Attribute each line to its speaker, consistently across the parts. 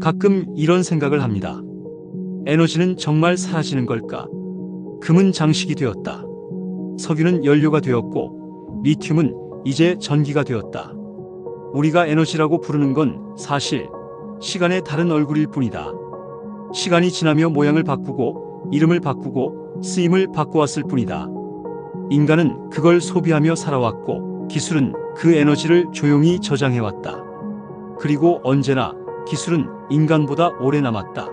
Speaker 1: 가끔 이런 생각을 합니다. 에너지는 정말 사라지는 걸까? 금은 장식이 되었다. 석유는 연료가 되었고 리튬은 이제 전기가 되었다. 우리가 에너지라고 부르는 건 사실 시간의 다른 얼굴일 뿐이다. 시간이 지나며 모양을 바꾸고 이름을 바꾸고 쓰임을 바꿔왔을 뿐이다. 인간은 그걸 소비하며 살아왔고 기술은 그 에너지를 조용히 저장해왔다. 그리고 언제나 기술은 인간보다 오래 남았다.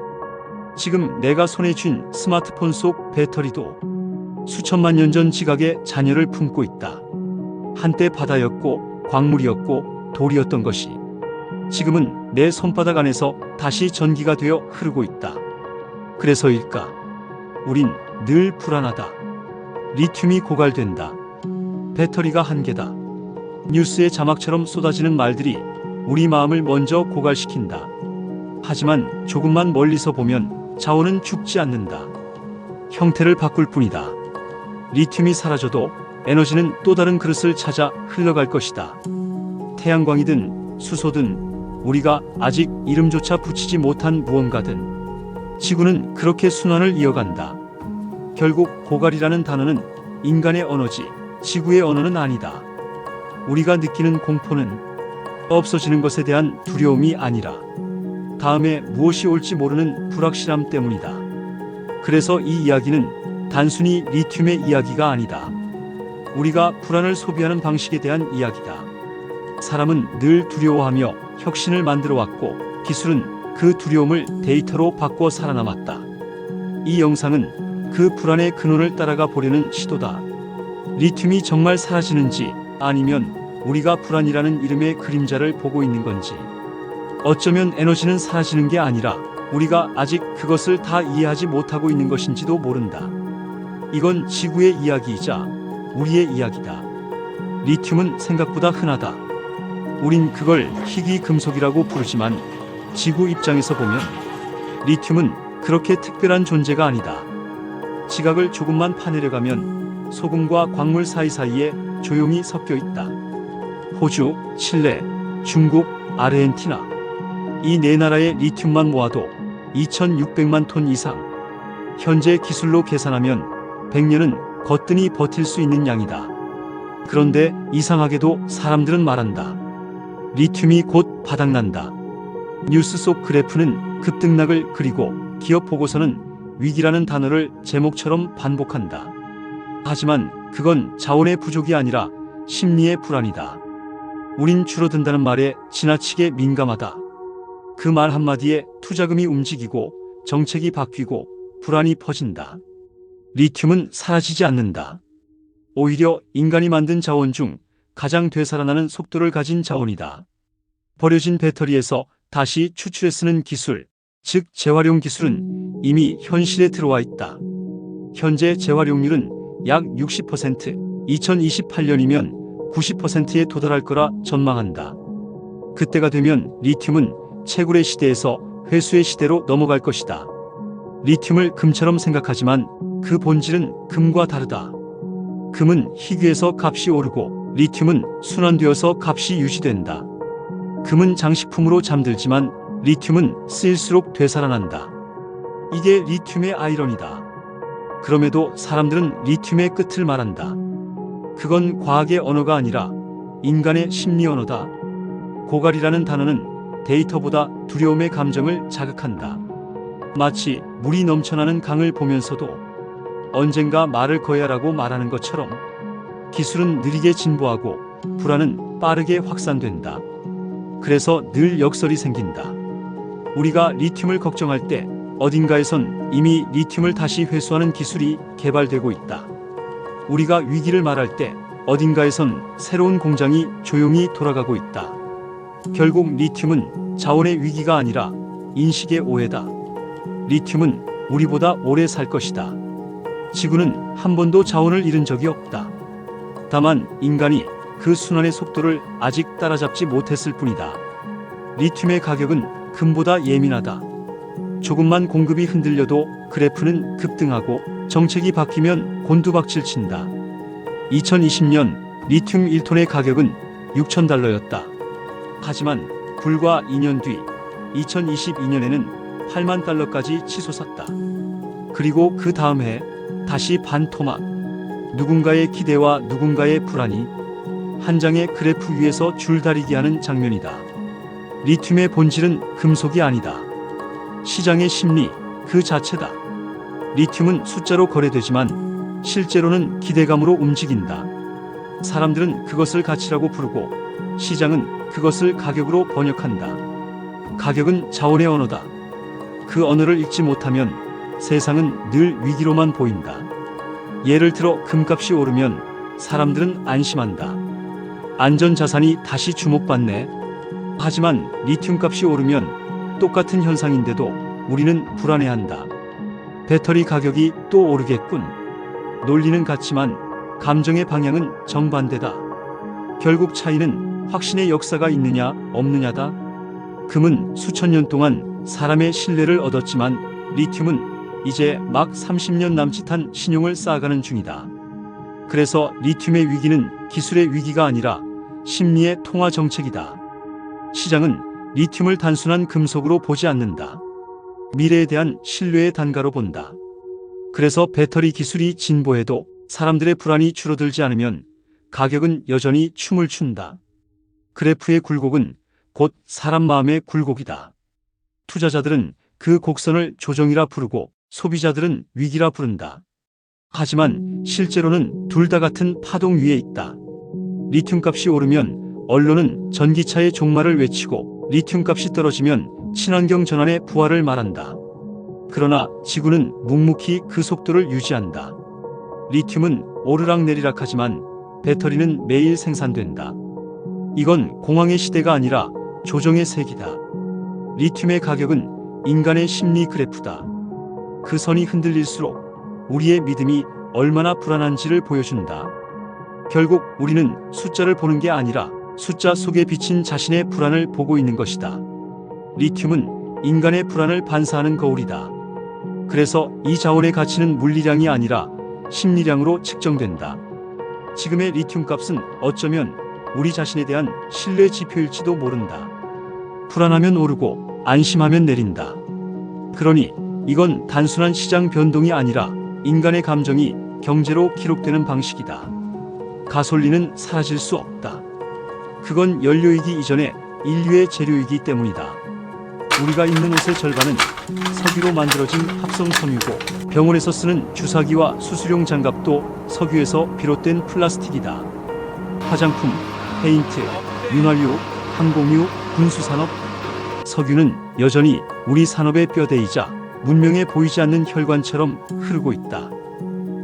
Speaker 1: 지금 내가 손에 쥔 스마트폰 속 배터리도 수천만 년 전 지각의 잔여를 품고 있다. 한때 바다였고 광물이었고 돌이었던 것이 지금은 내 손바닥 안에서 다시 전기가 되어 흐르고 있다. 그래서일까? 우린 늘 불안하다. 리튬이 고갈된다. 배터리가 한계다. 뉴스의 자막처럼 쏟아지는 말들이 우리 마음을 먼저 고갈시킨다. 하지만 조금만 멀리서 보면 자원은 죽지 않는다. 형태를 바꿀 뿐이다. 리튬이 사라져도 에너지는 또 다른 그릇을 찾아 흘러갈 것이다. 태양광이든 수소든 우리가 아직 이름조차 붙이지 못한 무언가든 지구는 그렇게 순환을 이어간다. 결국 고갈이라는 단어는 인간의 언어지 지구의 언어는 아니다. 우리가 느끼는 공포는 없어지는 것에 대한 두려움이 아니라 다음에 무엇이 올지 모르는 불확실함 때문이다. 그래서 이 이야기는 단순히 리튬의 이야기가 아니다. 우리가 불안을 소비하는 방식에 대한 이야기다. 사람은 늘 두려워하며 혁신을 만들어 왔고 기술은 그 두려움을 데이터로 바꿔 살아남았다. 이 영상은 그 불안의 근원을 따라가 보려는 시도다. 리튬이 정말 사라지는지 아니면 우리가 불안이라는 이름의 그림자를 보고 있는 건지. 어쩌면 에너지는 사라지는 게 아니라 우리가 아직 그것을 다 이해하지 못하고 있는 것인지도 모른다. 이건 지구의 이야기이자 우리의 이야기다. 리튬은 생각보다 흔하다. 우린 그걸 희귀 금속이라고 부르지만 지구 입장에서 보면 리튬은 그렇게 특별한 존재가 아니다. 지각을 조금만 파내려가면 소금과 광물 사이사이에 조용히 섞여 있다. 호주, 칠레, 중국, 아르헨티나 이 네 나라의 리튬만 모아도 2,600만 톤 이상. 현재 기술로 계산하면 100년은 거뜬히 버틸 수 있는 양이다. 그런데 이상하게도 사람들은 말한다. 리튬이 곧 바닥난다. 뉴스 속 그래프는 급등락을 그리고 기업 보고서는 위기라는 단어를 제목처럼 반복한다. 하지만 그건 자원의 부족이 아니라 심리의 불안이다. 우린 줄어든다는 말에 지나치게 민감하다. 그 말 한마디에 투자금이 움직이고 정책이 바뀌고 불안이 퍼진다. 리튬은 사라지지 않는다. 오히려 인간이 만든 자원 중 가장 되살아나는 속도를 가진 자원이다. 버려진 배터리에서 다시 추출해 쓰는 기술, 즉 재활용 기술은 이미 현실에 들어와 있다. 현재 재활용률은 약 60%, 2028년이면 90%에 도달할 거라 전망한다. 그때가 되면 리튬은 채굴의 시대에서 회수의 시대로 넘어갈 것이다. 리튬을 금처럼 생각하지만 그 본질은 금과 다르다. 금은 희귀해서 값이 오르고 리튬은 순환되어서 값이 유지된다. 금은 장식품으로 잠들지만 리튬은 쓰일수록 되살아난다. 이게 리튬의 아이러니다. 그럼에도 사람들은 리튬의 끝을 말한다. 그건 과학의 언어가 아니라 인간의 심리 언어다. 고갈이라는 단어는 데이터보다 두려움의 감정을 자극한다. 마치 물이 넘쳐나는 강을 보면서도 언젠가 말을 거야라고 말하는 것처럼 기술은 느리게 진보하고 불안은 빠르게 확산된다. 그래서 늘 역설이 생긴다. 우리가 리튬을 걱정할 때 어딘가에선 이미 리튬을 다시 회수하는 기술이 개발되고 있다. 우리가 위기를 말할 때 어딘가에선 새로운 공장이 조용히 돌아가고 있다. 결국 리튬은 자원의 위기가 아니라 인식의 오해다. 리튬은 우리보다 오래 살 것이다. 지구는 한 번도 자원을 잃은 적이 없다. 다만 인간이 그 순환의 속도를 아직 따라잡지 못했을 뿐이다. 리튬의 가격은 금보다 예민하다. 조금만 공급이 흔들려도 그래프는 급등하고 정책이 바뀌면 곤두박질 친다. 2020년 리튬 1톤의 가격은 $6,000였다. 하지만 불과 2년 뒤 2022년에는 8만 달러까지 치솟았다. 그리고 그 다음 해 다시 반토막. 누군가의 기대와 누군가의 불안이 한 장의 그래프 위에서 줄다리기 하는 장면이다. 리튬의 본질은 금속이 아니다. 시장의 심리 그 자체다. 리튬은 숫자로 거래되지만 실제로는 기대감으로 움직인다. 사람들은 그것을 가치라고 부르고 시장은 그것을 가격으로 번역한다. 가격은 자원의 언어다. 그 언어를 읽지 못하면 세상은 늘 위기로만 보인다. 예를 들어 금값이 오르면 사람들은 안심한다. 안전자산이 다시 주목받네. 하지만 리튬 값이 오르면 똑같은 현상인데도 우리는 불안해한다. 배터리 가격이 또 오르겠군. 논리는 같지만 감정의 방향은 정반대다. 결국 차이는 확신의 역사가 있느냐 없느냐다. 금은 수천 년 동안 사람의 신뢰를 얻었지만 리튬은 이제 막 30년 남짓한 신용을 쌓아가는 중이다. 그래서 리튬의 위기는 기술의 위기가 아니라 심리의 통화 정책이다. 시장은 리튬을 단순한 금속으로 보지 않는다. 미래에 대한 신뢰의 단가로 본다. 그래서 배터리 기술이 진보해도 사람들의 불안이 줄어들지 않으면 가격은 여전히 춤을 춘다. 그래프의 굴곡은 곧 사람 마음의 굴곡이다. 투자자들은 그 곡선을 조정이라 부르고 소비자들은 위기라 부른다. 하지만 실제로는 둘 다 같은 파동 위에 있다. 리튬 값이 오르면 언론은 전기차의 종말을 외치고 리튬 값이 떨어지면 친환경 전환의 부활을 말한다. 그러나 지구는 묵묵히 그 속도를 유지한다. 리튬은 오르락내리락 하지만 배터리는 매일 생산된다. 이건 공황의 시대가 아니라 조정의 세기다. 리튬의 가격은 인간의 심리 그래프다. 그 선이 흔들릴수록 우리의 믿음이 얼마나 불안한지를 보여준다. 결국 우리는 숫자를 보는 게 아니라 숫자 속에 비친 자신의 불안을 보고 있는 것이다. 리튬은 인간의 불안을 반사하는 거울이다. 그래서 이 자원의 가치는 물리량이 아니라 심리량으로 측정된다. 지금의 리튬 값은 어쩌면 우리 자신에 대한 신뢰 지표일지도 모른다. 불안하면 오르고 안심하면 내린다. 그러니 이건 단순한 시장 변동이 아니라 인간의 감정이 경제로 기록되는 방식이다. 가솔린은 사라질 수 없다. 그건 연료이기 이전에 인류의 재료이기 때문이다. 우리가 입는 옷의 절반은 석유로 만들어진 합성 섬유고 병원에서 쓰는 주사기와 수술용 장갑도 석유에서 비롯된 플라스틱이다. 화장품, 페인트, 윤활유, 항공유, 군수산업. 석유는 여전히 우리 산업의 뼈대이자 문명에 보이지 않는 혈관처럼 흐르고 있다.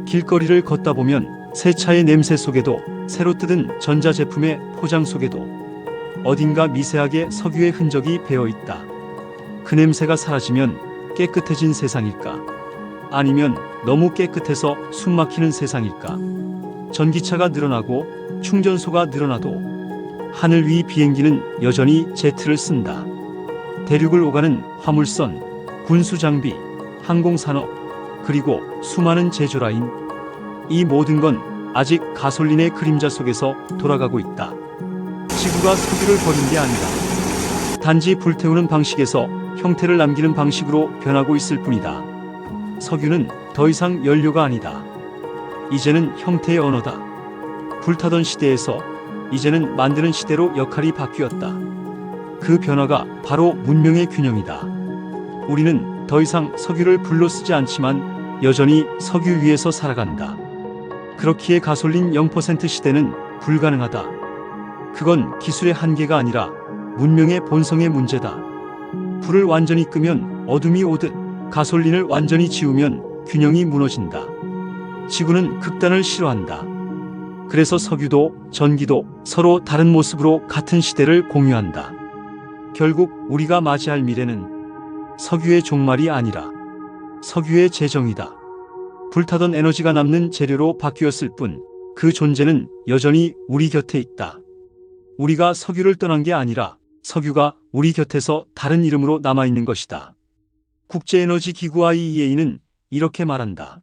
Speaker 1: 길거리를 걷다 보면 새 차의 냄새 속에도 새로 뜯은 전자제품의 포장 속에도 어딘가 미세하게 석유의 흔적이 배어 있다. 그 냄새가 사라지면 깨끗해진 세상일까? 아니면 너무 깨끗해서 숨막히는 세상일까? 전기차가 늘어나고 충전소가 늘어나도 하늘 위 비행기는 여전히 제트를 쓴다. 대륙을 오가는 화물선, 군수장비, 항공산업, 그리고 수많은 제조라인. 이 모든 건 아직 가솔린의 그림자 속에서 돌아가고 있다. 지구가 석유를 버린 게 아니다. 단지 불태우는 방식에서 형태를 남기는 방식으로 변하고 있을 뿐이다. 석유는 더 이상 연료가 아니다. 이제는 형태의 언어다. 불타던 시대에서 이제는 만드는 시대로 역할이 바뀌었다. 그 변화가 바로 문명의 균형이다. 우리는 더 이상 석유를 불로 쓰지 않지만 여전히 석유 위에서 살아간다. 그렇기에 가솔린 0% 시대는 불가능하다. 그건 기술의 한계가 아니라 문명의 본성의 문제다. 불을 완전히 끄면 어둠이 오듯 가솔린을 완전히 지우면 균형이 무너진다. 지구는 극단을 싫어한다. 그래서 석유도 전기도 서로 다른 모습으로 같은 시대를 공유한다. 결국 우리가 맞이할 미래는 석유의 종말이 아니라 석유의 재정이다. 불타던 에너지가 남는 재료로 바뀌었을 뿐 그 존재는 여전히 우리 곁에 있다. 우리가 석유를 떠난 게 아니라 석유가 우리 곁에서 다른 이름으로 남아있는 것이다. 국제에너지기구 IEA는 이렇게 말한다.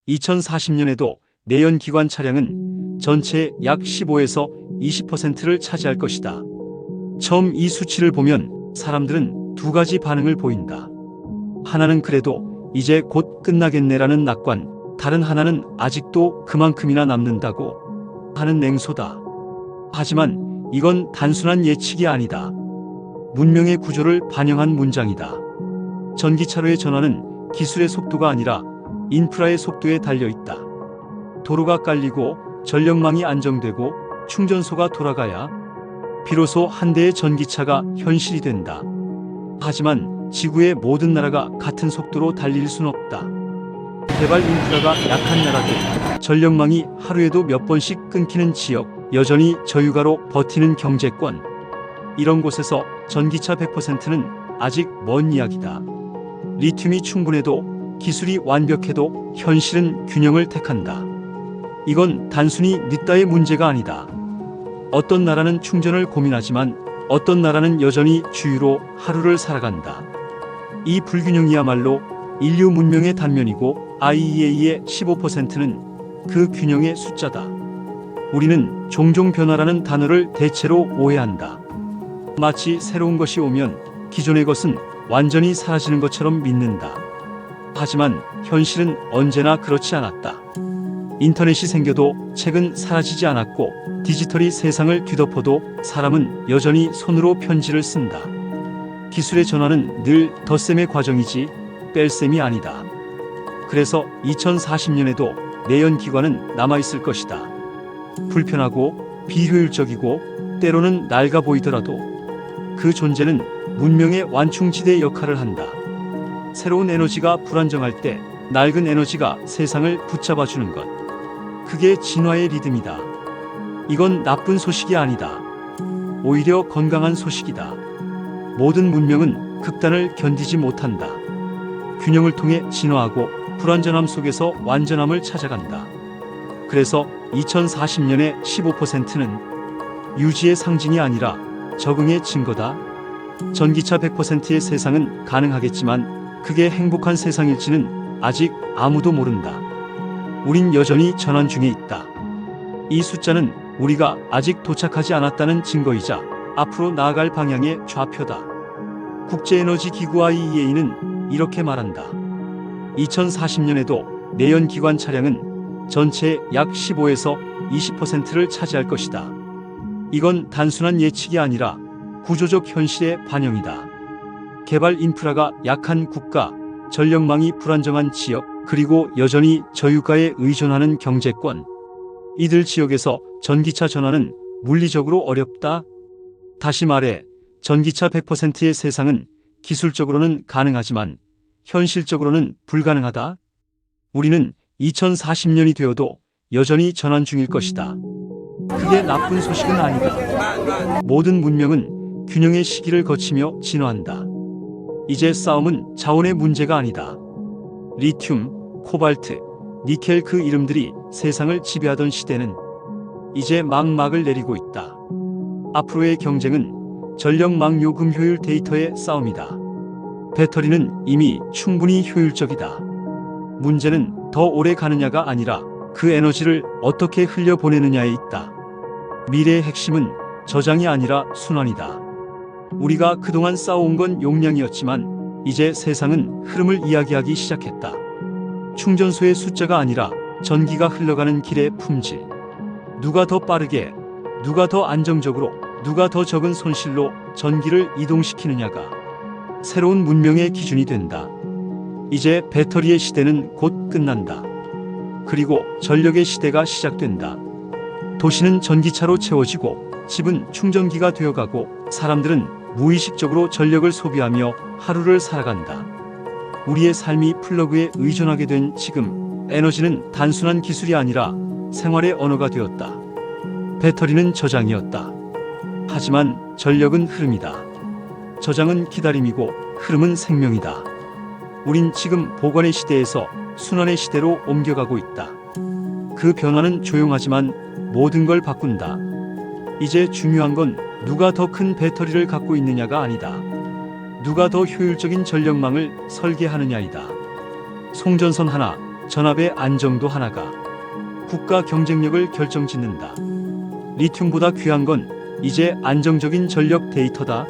Speaker 1: 2040년에도 내연 기관 차량은 전체의 약 15에서 20%를 차지할 것이다. 처음 이 수치를 보면 사람들은 두 가지 반응을 보인다. 하나는 그래도 이제 곧 끝나겠네라는 낙관, 다른 하나는 아직도 그만큼이나 남는다고 하는 냉소다. 하지만 이건 단순한 예측이 아니다. 문명의 구조를 반영한 문장이다. 전기차로의 전환은 기술의 속도가 아니라 인프라의 속도에 달려 있다. 도로가 깔리고 전력망이 안정되고 충전소가 돌아가야 비로소 한 대의 전기차가 현실이 된다. 하지만 지구의 모든 나라가 같은 속도로 달릴 순 없다. 개발 인프라가 약한 나라들, 전력망이 하루에도 몇 번씩 끊기는 지역, 여전히 저유가로 버티는 경제권, 이런 곳에서 전기차 100%는 아직 먼 이야기다. 리튬이 충분해도, 기술이 완벽해도 현실은 균형을 택한다. 이건 단순히 늦다의 문제가 아니다. 어떤 나라는 충전을 고민하지만 어떤 나라는 여전히 주유로 하루를 살아간다. 이 불균형이야말로 인류 문명의 단면이고 IEA의 15%는 그 균형의 숫자다. 우리는 종종 변화라는 단어를 대체로 오해한다. 마치 새로운 것이 오면 기존의 것은 완전히 사라지는 것처럼 믿는다. 하지만 현실은 언제나 그렇지 않았다. 인터넷이 생겨도 책은 사라지지 않았고 디지털이 세상을 뒤덮어도 사람은 여전히 손으로 편지를 쓴다. 기술의 전환은 늘 덧셈의 과정이지 뺄셈이 아니다. 그래서 2040년에도 내연기관은 남아있을 것이다. 불편하고 비효율적이고 때로는 낡아 보이더라도 그 존재는 문명의 완충지대 역할을 한다. 새로운 에너지가 불안정할 때 낡은 에너지가 세상을 붙잡아주는 것. 그게 진화의 리듬이다. 이건 나쁜 소식이 아니다. 오히려 건강한 소식이다. 모든 문명은 극단을 견디지 못한다. 균형을 통해 진화하고 불완전함 속에서 완전함을 찾아간다. 그래서 2040년의 15%는 유지의 상징이 아니라 적응의 증거다. 전기차 100%의 세상은 가능하겠지만 그게 행복한 세상일지는 아직 아무도 모른다. 우린 여전히 전환 중에 있다. 이 숫자는 우리가 아직 도착하지 않았다는 증거이자 앞으로 나아갈 방향의 좌표다. 국제에너지기구 IEA는 이렇게 말한다. 2040년에도 내연기관 차량은 전체의 약 15에서 20%를 차지할 것이다. 이건 단순한 예측이 아니라 구조적 현실의 반영이다. 개발 인프라가 약한 국가, 전력망이 불안정한 지역, 그리고 여전히 저유가에 의존하는 경제권. 이들 지역에서 전기차 전환은 물리적으로 어렵다. 다시 말해, 전기차 100%의 세상은 기술적으로는 가능하지만 현실적으로는 불가능하다. 우리는 2040년이 되어도 여전히 전환 중일 것이다. 그게 나쁜 소식은 아니다. 모든 문명은 균형의 시기를 거치며 진화한다. 이제 싸움은 자원의 문제가 아니다. 리튬, 코발트, 니켈 그 이름들이 세상을 지배하던 시대는 이제 막막을 내리고 있다. 앞으로의 경쟁은 전력망 요금 효율 데이터의 싸움이다. 배터리는 이미 충분히 효율적이다. 문제는 더 오래 가느냐가 아니라 그 에너지를 어떻게 흘려보내느냐에 있다. 미래의 핵심은 저장이 아니라 순환이다. 우리가 그동안 쌓아온 건 용량이었지만 이제 세상은 흐름을 이야기하기 시작했다. 충전소의 숫자가 아니라 전기가 흘러가는 길의 품질. 누가 더 빠르게, 누가 더 안정적으로, 누가 더 적은 손실로 전기를 이동시키느냐가 새로운 문명의 기준이 된다. 이제 배터리의 시대는 곧 끝난다. 그리고 전력의 시대가 시작된다. 도시는 전기차로 채워지고 집은 충전기가 되어가고 사람들은 무의식적으로 전력을 소비하며 하루를 살아간다. 우리의 삶이 플러그에 의존하게 된 지금 에너지는 단순한 기술이 아니라 생활의 언어가 되었다. 배터리는 저장이었다. 하지만 전력은 흐름이다. 저장은 기다림이고 흐름은 생명이다. 우린 지금 보관의 시대에서 순환의 시대로 옮겨가고 있다. 그 변화는 조용하지만 모든 걸 바꾼다. 이제 중요한 건 누가 더 큰 배터리를 갖고 있느냐가 아니다. 누가 더 효율적인 전력망을 설계하느냐이다. 송전선 하나, 전압의 안정도 하나가 국가 경쟁력을 결정짓는다. 리튬보다 귀한 건 이제 안정적인 전력 데이터다.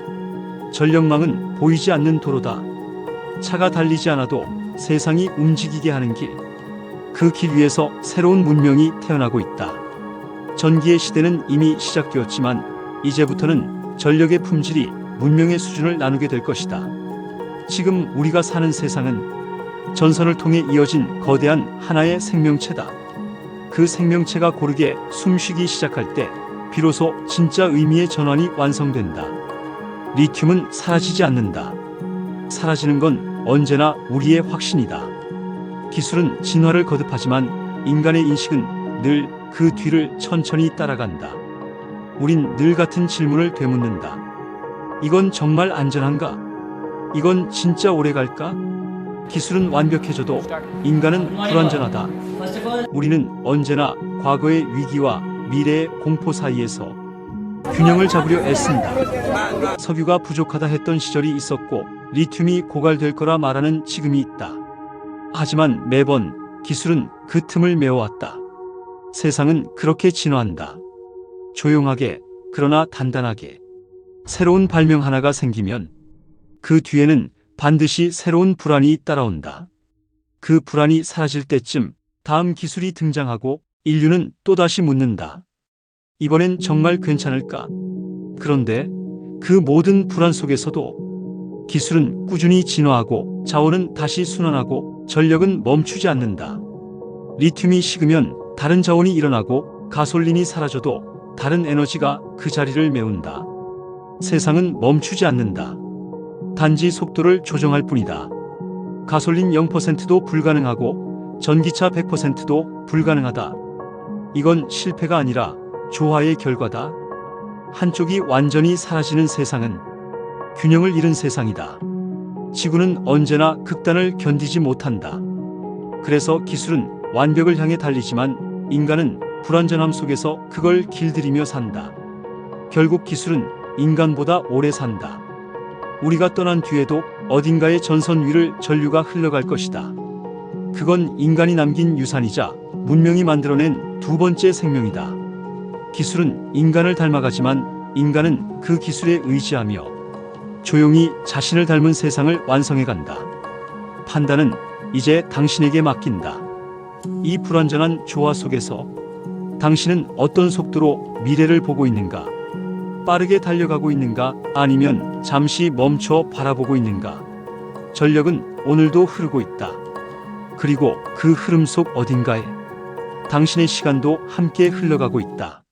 Speaker 1: 전력망은 보이지 않는 도로다. 차가 달리지 않아도 세상이 움직이게 하는 길. 그 길 위에서 새로운 문명이 태어나고 있다. 전기의 시대는 이미 시작되었지만 이제부터는 전력의 품질이 문명의 수준을 나누게 될 것이다. 지금 우리가 사는 세상은 전선을 통해 이어진 거대한 하나의 생명체다. 그 생명체가 고르게 숨쉬기 시작할 때 비로소 진짜 의미의 전환이 완성된다. 리튬은 사라지지 않는다. 사라지는 건 언제나 우리의 확신이다. 기술은 진화를 거듭하지만 인간의 인식은 늘 그 뒤를 천천히 따라간다. 우린 늘 같은 질문을 되묻는다. 이건 정말 안전한가? 이건 진짜 오래 갈까? 기술은 완벽해져도 인간은 불완전하다. 우리는 언제나 과거의 위기와 미래의 공포 사이에서 균형을 잡으려 애쓴다. 석유가 부족하다 했던 시절이 있었고 리튬이 고갈될 거라 말하는 지금이 있다. 하지만 매번 기술은 그 틈을 메워왔다. 세상은 그렇게 진화한다. 조용하게, 그러나 단단하게. 새로운 발명 하나가 생기면 그 뒤에는 반드시 새로운 불안이 따라온다. 그 불안이 사라질 때쯤 다음 기술이 등장하고 인류는 또다시 묻는다. 이번엔 정말 괜찮을까? 그런데 그 모든 불안 속에서도 기술은 꾸준히 진화하고 자원은 다시 순환하고 전력은 멈추지 않는다. 리튬이 식으면 다른 자원이 일어나고 가솔린이 사라져도 다른 에너지가 그 자리를 메운다. 세상은 멈추지 않는다. 단지 속도를 조정할 뿐이다. 가솔린 0%도 불가능하고 전기차 100%도 불가능하다. 이건 실패가 아니라 조화의 결과다. 한쪽이 완전히 사라지는 세상은 균형을 잃은 세상이다. 지구는 언제나 극단을 견디지 못한다. 그래서 기술은 완벽을 향해 달리지만 인간은 불완전함 속에서 그걸 길들이며 산다. 결국 기술은 인간보다 오래 산다. 우리가 떠난 뒤에도 어딘가의 전선 위를 전류가 흘러갈 것이다. 그건 인간이 남긴 유산이자 문명이 만들어낸 두 번째 생명이다. 기술은 인간을 닮아가지만 인간은 그 기술에 의지하며 조용히 자신을 닮은 세상을 완성해간다. 판단은 이제 당신에게 맡긴다. 이 불완전한 조화 속에서 당신은 어떤 속도로 미래를 보고 있는가? 빠르게 달려가고 있는가? 아니면 잠시 멈춰 바라보고 있는가? 전력은 오늘도 흐르고 있다. 그리고 그 흐름 속 어딘가에 당신의 시간도 함께 흘러가고 있다.